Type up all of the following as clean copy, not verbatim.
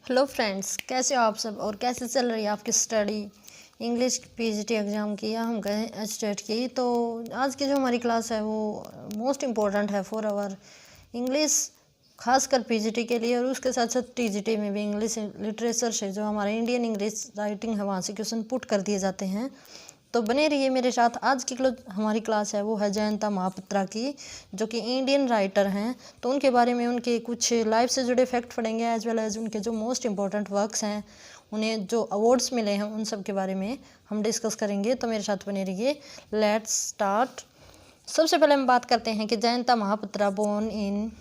Hello friends, कैसे हो आप सब और कैसे चल रही है आपकी स्टडी। इंग्लिश पीजीटी एग्ज़ाम की या हम कहें स्टेट की। तो आज की जो हमारी क्लास है वो मोस्ट इम्पोर्टेंट है फॉर आवर इंग्लिश, खासकर पीजीटी के लिए। और उसके साथ साथ टीजीटी में भी इंग्लिश लिटरेचर से जो हमारे इंडियन इंग्लिश राइटिंग है वहाँ से क्वेश्चन पुट कर दिए जाते हैं। तो बने रहिए मेरे साथ। आज की हमारी क्लास है वो है जयंता महापात्रा की, जो कि इंडियन राइटर हैं। तो उनके बारे में उनके कुछ लाइफ से जुड़े फैक्ट पढ़ेंगे, एज वेल एज उनके जो मोस्ट इम्पोर्टेंट वर्क्स हैं, उन्हें जो अवार्ड्स मिले हैं, उन सब के बारे में हम डिस्कस करेंगे। तो मेरे साथ बने रहिए। Let's start. सबसे पहले हम बात करते हैं कि जयंता महापात्रा बोर्न इन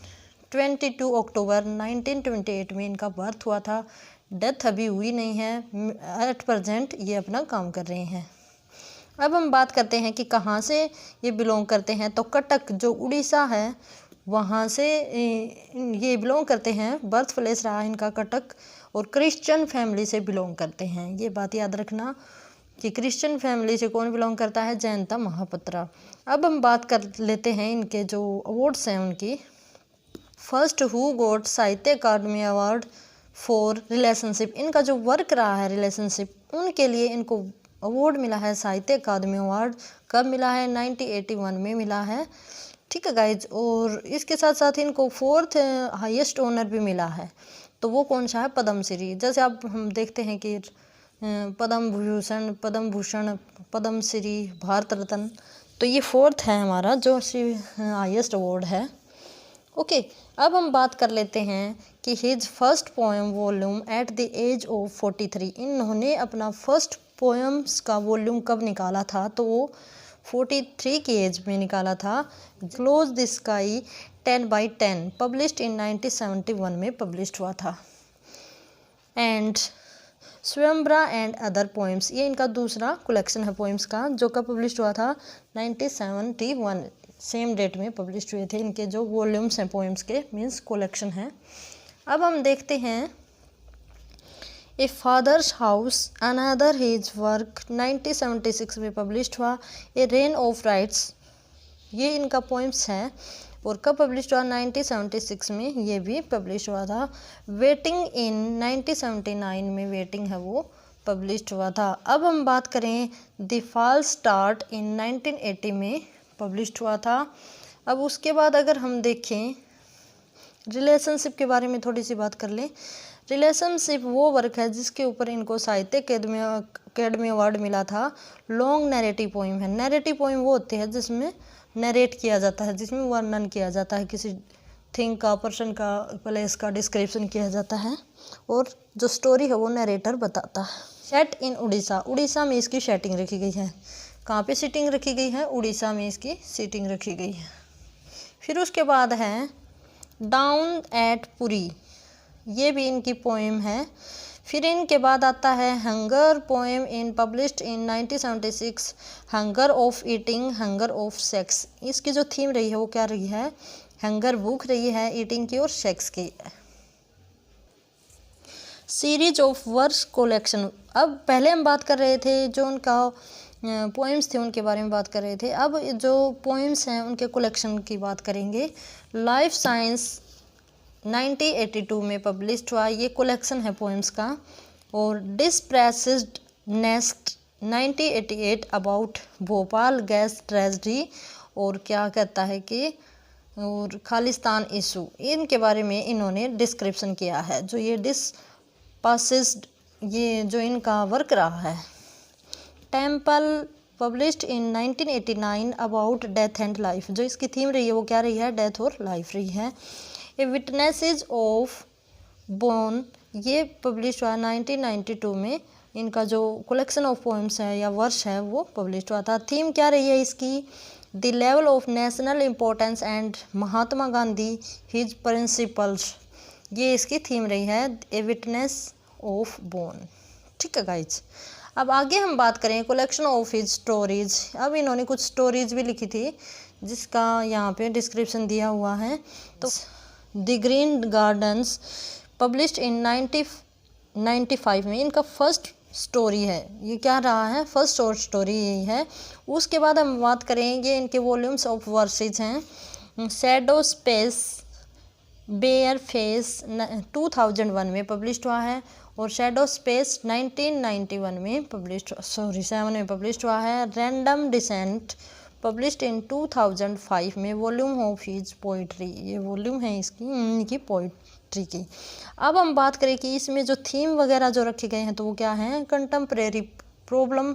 22 अक्टूबर 1928 में इनका बर्थ हुआ था। डेथ अभी हुई नहीं है, एट प्रेजेंट ये अपना काम कर रहे हैं। अब हम बात करते हैं कि कहाँ से ये बिलोंग करते हैं। तो कटक जो उड़ीसा है वहाँ से ये बिलोंग करते हैं। बर्थ प्लेस रहा इनका कटक, और क्रिश्चियन फैमिली से बिलोंग करते हैं। ये बात याद रखना कि क्रिश्चियन फैमिली से कौन बिलोंग करता है, जयंता महापात्रा। अब हम बात कर लेते हैं इनके जो अवार्ड्स हैं उनकी। फर्स्ट हु गॉट साहित्य अकादमी अवार्ड फॉर रिलेशनशिप, इनका जो वर्क रहा है रिलेशनशिप, उनके लिए इनको अवार्ड मिला है, साहित्य अकादमी अवार्ड। कब मिला है? 1981 में मिला है। ठीक है गाइज। और इसके साथ साथ इनको 4th हाईएस्ट ऑनर भी मिला है। तो वो कौन सा है? पद्म श्री। जैसे आप हम देखते हैं कि पद्म विभूषण, पद्म भूषण, पद्म श्री, भारत रत्न। तो ये 4th है हमारा जो हाईएस्ट अवार्ड है। ओके। अब हम बात कर लेते हैं कि his first poem volume at the age of 43। इन्होंने अपना फर्स्ट पोएम्स का वॉल्यूम कब निकाला था? तो वो 43 की एज में निकाला था। Close the sky 10/10 published in 1971 में पब्लिश्ड हुआ था। एंड स्वयंवरा एंड अदर पोएम्स, ये इनका दूसरा कलेक्शन है पोएम्स का, जो कब पब्लिश्ड हुआ था? 1971 सेम डेट में पब्लिश्ड हुए थे। इनके जो वॉल्यूम्स हैं पोएम्स के, मीन्स कलेक्शन है। अब हम देखते हैं a father's house another his work 1976 में पब्लिश्ड हुआ। ए रेन ऑफ राइट्स, ये इनका पोएम्स है और कब पब्लिश्ड हुआ? 1976 में ये भी पब्लिश हुआ था। वेटिंग इन 1979 में वेटिंग है वो पब्लिश्ड हुआ था। अब हम बात करें द फॉल्स स्टार्ट इन 1980 में पब्लिश्ड हुआ था। अब उसके बाद अगर हम देखें रिलेशनशिप के बारे में थोड़ी सी बात कर लें। रिलेशनशिप वो वर्क है जिसके ऊपर इनको साहित्य अकेडमी अवार्ड मिला था। लॉन्ग नैरेटिव पोइम है। नैरेटिव पोइम वो होते हैं जिसमें नरेट किया जाता है, जिसमें वर्णन किया जाता है, किसी थिंग का, पर्सन का, प्लेस का डिस्क्रिप्शन किया जाता है, और जो स्टोरी है वो नरेटर बताता है। सेट इन उड़ीसा, उड़ीसा में इसकी सेटिंग रखी गई है। कहाँ पे सीटिंग रखी गई है? उड़ीसा में इसकी सीटिंग रखी गई है। फिर उसके बाद है डाउन एट पुरी, ये भी इनकी पोएम है। फिर इनके बाद आता है hunger poem in published in 1976, hunger of eating, hunger of sex. इसकी जो थीम रही है वो क्या रही है? हंगर भूख रही है, ईटिंग की और सेक्स की। सीरीज ऑफ वर्क्स कलेक्शन, अब पहले हम बात कर रहे थे जो उनका पोएम्स थे उनके बारे में बात कर रहे थे। अब जो पोएम्स हैं उनके कलेक्शन की बात करेंगे। लाइफ साइंस 1982 में पब्लिश्ड हुआ, ये कलेक्शन है पोएम्स का। और dispossessed nest 1988 about Bhopal gas tragedy, और क्या कहता है कि और खालिस्तान इशू, इनके बारे में इन्होंने डिस्क्रिप्शन किया है। जो ये डिस्प्रेस्ड, ये जो इनका वर्क रहा है। Temple published in 1989 about death and life, जो इसकी थीम रही है वो क्या रही है? डेथ और लाइफ रही है। ए विटनेसेस ऑफ बोन, ये पब्लिश हुआ 1992 में। इनका जो कलेक्शन ऑफ पोएम्स है या वर्ष है वो पब्लिश हुआ था। थीम क्या रही है इसकी? The level of national importance and Mahatma Gandhi his principles, ये इसकी थीम रही है। A witness of bone. ठीक है गाइज। अब आगे हम बात करें कलेक्शन ऑफ हिज स्टोरीज। अब इन्होंने कुछ स्टोरीज भी लिखी थी जिसका यहाँ पे डिस्क्रिप्शन दिया हुआ है। तो the green gardens published in 1995 में इनका फर्स्ट स्टोरी है। ये क्या रहा है? फर्स्ट शॉर्ट स्टोरी यही है। उसके बाद हम बात करेंगे इनके वॉल्यूम्स ऑफ वर्सेज हैं। शैडो स्पेस बेयर फेस 2001 में पब्लिश हुआ है, और शैडो स्पेस 1991 में सेवन में पब्लिश हुआ है। रैंडम डिसेंट पब्लिश्ड इन 2005 में, वॉल्यूम ऑफ हिज पोइट्री, ये वॉल्यूम है इनकी पोइट्री की। अब हम बात करें कि इसमें जो थीम वगैरह जो रखे गए हैं तो वो क्या हैं, कंटेम्प्रेरी प्रॉब्लम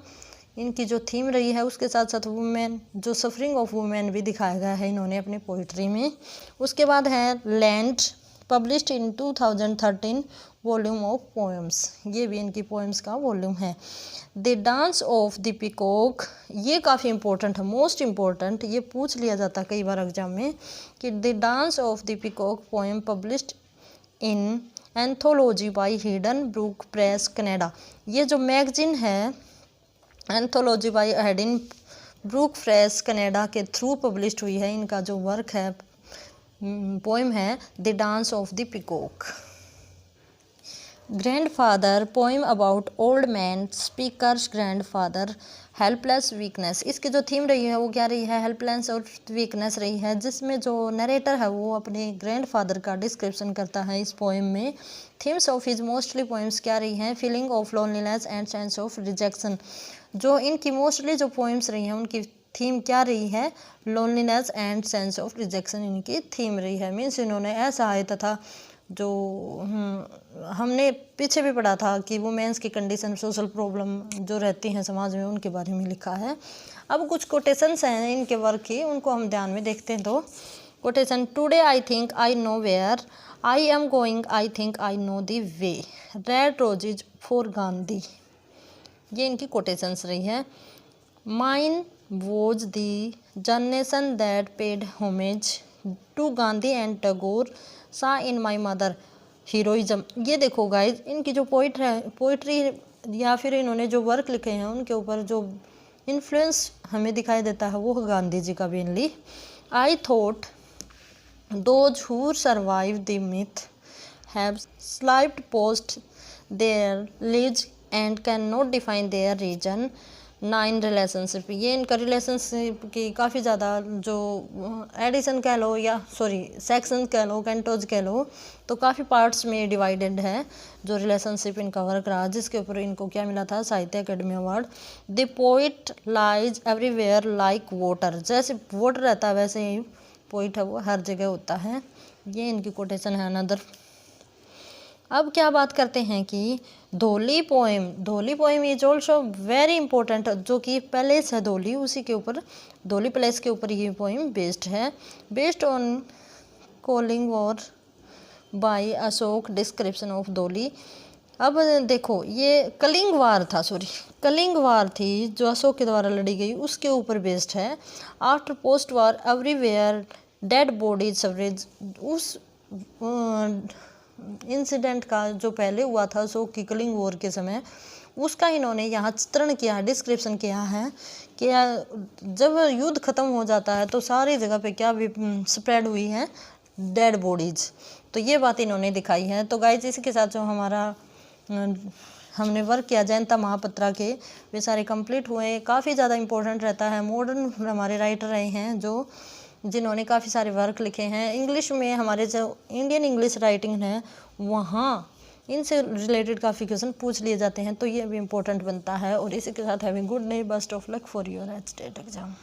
इनकी जो थीम रही है, उसके साथ साथ वुमेन, जो सफरिंग ऑफ वुमेन भी दिखाया गया है इन्होंने अपनी पोइट्री में। उसके बाद है land published in 2013 volume of poems, ये भी इनकी पोएम्स का वॉल्यूम है। The dance of the peacock, ये काफ़ी इंपॉर्टेंट है, मोस्ट इम्पॉर्टेंट, ये पूछ लिया जाता है कई बार एग्जाम में कि the dance of the peacock poem published in anthology by Hidden Brook Press Canada, ये जो मैगजीन है anthology by Hidden Brook Press Canada के थ्रू पब्लिश्ड हुई है। इनका जो वर्क है, पोएम है the dance of the peacock. Grandfather poem about old man speaker's grandfather helpless weakness, इसकी जो थीम रही है वो क्या रही है, हेल्पलेस और वीकनेस रही है, जिसमें जो नरेटर है वो अपने ग्रैंडफादर का डिस्क्रिप्शन करता है इस पोएम में। Themes of his mostly poems क्या रही हैं, feeling of loneliness and sense of rejection, जो इनकी मोस्टली जो पोएम्स रही हैं उनकी थीम क्या रही है, loneliness and sense of rejection इनकी थीम रही है। मीन्स इन्होंने असहाय तथा जो हमने पीछे भी पढ़ा था कि वुमेन्स की कंडीशन, सोशल प्रॉब्लम जो रहती हैं समाज में, उनके बारे में लिखा है। अब कुछ कोटेशंस हैं इनके वर्क की, उनको हम ध्यान में देखते हैं। तो quotation, today I think I know where I am going, I think I know the way, red roses for Gandhi, ये इनकी कोटेशंस रही है। Mine was the generation that paid homage to Gandhi and Tagore, saw in my mother heroism, ये देखो guys इनकी जो poetry या फिर इन्होंने जो वर्क लिखे हैं उनके ऊपर जो इन्फ्लुएंस हमें दिखाई देता है वो गांधी जी का mainly. I thought those who survive the myth have slipped past their lives and can not define their reason. 9 relationship, ये इनका रिलेशनशिप की काफ़ी ज़्यादा जो एडिशन कह लो या सेक्शन कह लो, कैंटोज कह लो, तो काफ़ी पार्ट्स में डिवाइडेड है जो रिलेशनशिप इनका वर्क रहा, जिसके ऊपर इनको क्या मिला था, साहित्य academy award. The poet lies everywhere like water, जैसे वाटर रहता है वैसे ही पोइट है वो हर जगह होता है, ये इनकी कोटेशन है अनदर। अब क्या बात करते हैं कि धोली poem is also very important, जो कि पैलेस है धोली, उसी के ऊपर धोली पैलेस के ऊपर ये पोएम बेस्ड है। Based on Kalinga war by Ashoka description of Dhauli. अब देखो ये कलिंग वार थी जो अशोक के द्वारा लड़ी गई, उसके ऊपर बेस्ड है। आफ्टर पोस्ट वार एवरीवेयर डेड बॉडीज सवरेज, उस इंसिडेंट का जो पहले हुआ था अशोक की कलिंग वॉर के समय, उसका इन्होंने यहाँ चित्रण किया है, डिस्क्रिप्शन किया है कि जब युद्ध खत्म हो जाता है तो सारी जगह पे क्या स्प्रेड हुई है, डेड बॉडीज, तो ये बात इन्होंने दिखाई है। तो गाइस इसी के साथ जो हमारा हमने वर्क किया जयंता महापात्रा के, वे सारे कंप्लीट हुए। काफ़ी ज़्यादा इम्पोर्टेंट रहता है, मॉडर्न हमारे राइटर रहे हैं जिन्होंने काफ़ी सारे वर्क लिखे हैं। इंग्लिश में हमारे जो इंडियन इंग्लिश राइटिंग है वहाँ इनसे रिलेटेड काफ़ी क्वेश्चन पूछ लिए जाते हैं, तो ये भी इम्पोर्टेंट बनता है। और इसी के साथ having good day, best of luck for your state exam.